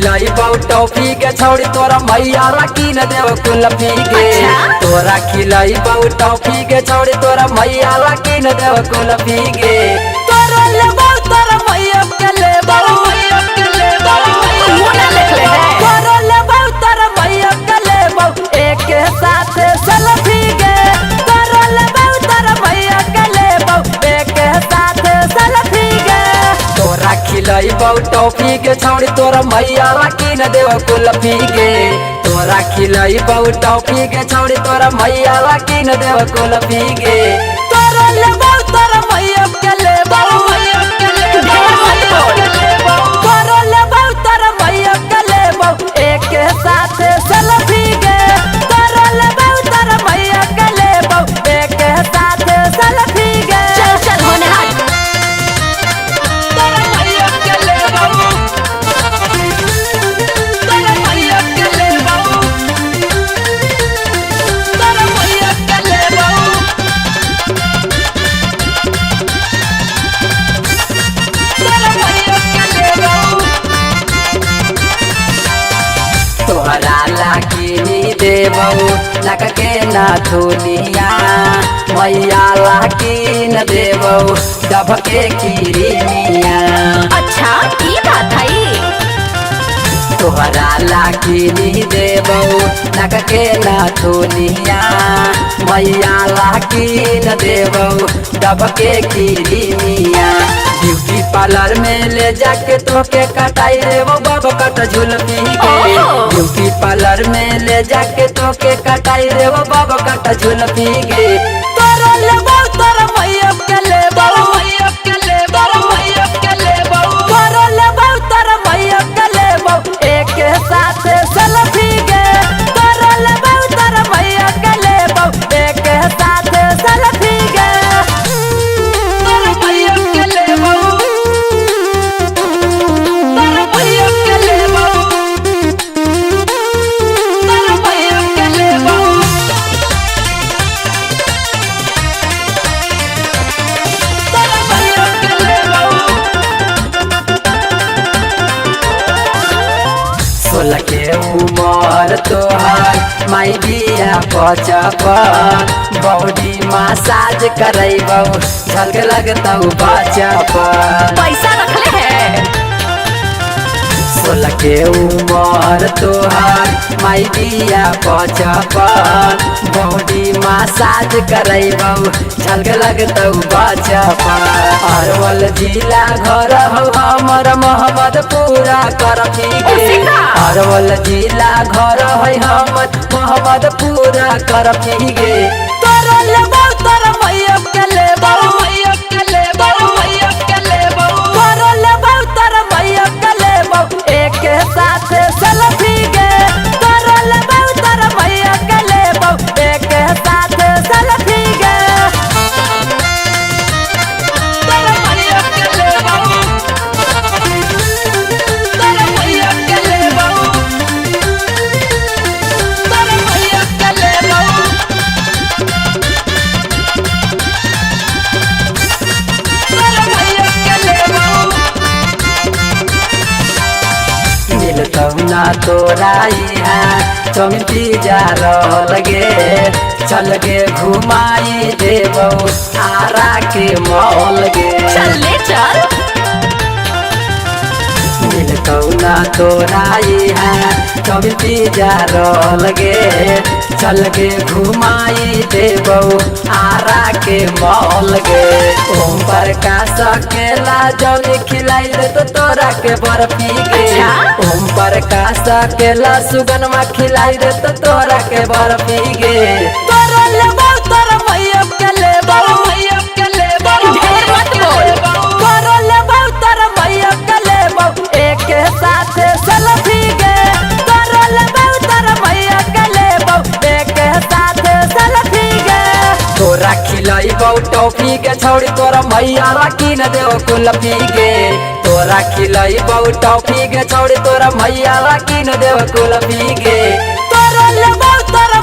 खिलाई बहु टॉफी के छोड़ी तोरा मैया की न देव कुल्फी के। तोरा खिलाई बहु टॉफी के छोड़ी तोरा मैया की न देव कुल्फी के। तोरा ले बहु तोरा मैया के ले बहु तोरा ले बहु तोरा मैया के ले बहु एक साथ सेल्फी के। तोरा ले बहु तोरा मैया के ले बहु एक साथ सेल्फी के। तोरा खिलाई बहु टॉफी के छोड़ी तोरा मैया की न देव कुल्फी के। तोरा खिलाई बहु टॉफी के छोड़ी तोरा मैया की न देव कुल्फी के। तोरा ले बहु तोरा मैया के ले बहु तोरा ले बहु तोरा मैया के ले बहु एक साथ सेल्फी के। तोरा ले बहु तोरा मैया के ले बहु एक साथ सेल्फी के। चल होने हाथ। तोरा मैया के ले बहु तोरा मैया के ले बहु तोरा मैया के ले बहु तोरा मैया के ले बहु। तोहरा लागी देबऊ लग के ना धुनिया मैया लागी न देबऊ डब के किरिया। अच्छा ये बात है। तोहरा लागी देबऊ लग के ना धुनिया मैया लागी न देबऊ डब के किरिया। ब्यूटी पार्लर में ले जाके तोके कटाई रे वो बाबा कट झुलपी के। ब्यूटी पार्लर में ले जाके तोके कटाई रे वो बाबा कट झुलपी के। तोरा ले बहु तोरा मैया के ले बहु तोरा ले बहु तोरा मैया के ले बहु एक साथ सेल्फी के। तोरा ले बहु तोरा मैया के ले बहु एक साथ सेल्फी के। तोरा मैया के ले बहु तोरा मैया के ले बहु तोरा मैया के ले बहु तोरा मैया के ले बहु। 16 के उमर तोहर माई बिया 55 बॉडी मसाज करैबौ झलक लगतौ बचपन। पैसा रखले है। 16 के उमर तोहर माई बिया 55 बॉडी मसाज करैबौ झलक लगतौ बचपन। अरवल जिला घर हो हमर मोहम्मदपुरा करफी के। अरवल जिला घर है हमर मोहम्मदपुरा करफी के। तोरा ले बहु तोरा मैया के ले बहु तोरा ले बहु तोरा मैया के ले बहु एक साथ सेल्फी के। तोरा ले बहु तोरा मैया के ले बहु एक साथ सेल्फी के। तोरा मैया के ले बहु तोरा मैया के ले बहु तोरा मैया के ले बहु तोरा मैया के ले बहु। मिलतौ ना तोरा यहाँ चमकी जा लगे चल गे घुमाई देबौ आरा के मॉल गे। चल ले चल। मिलतौ ना तोरा यहाँ चमकी जा लगे चल गे घुमाई देबौ आरा के मॉल गे। ओम प्रकाश केला जौनी खिलाई दे तो तोरा के बर्फी गे। ओम प्रकाश केला सुगनमा खिलाई दे तो तोरा के बर्फी गे। तोरा ले बहु तोरा मैया के ले बहु ढेर मत बोल। तोरा ले बहु तोरा मैया के ले बहु एक साथ सेल्फी के। तोरा ले बहु तोरा मैया के ले बहु एक साथ सेल्फी के। तोरा खिलाई बहु टॉफी के छोड़ी तोरा मैया की न देव कुल्फी के। तोरा खिलाई बहु टॉफी के छोड़ी तोरा मैया की न देव कुल्फी के। तोरा ले बहु तोरा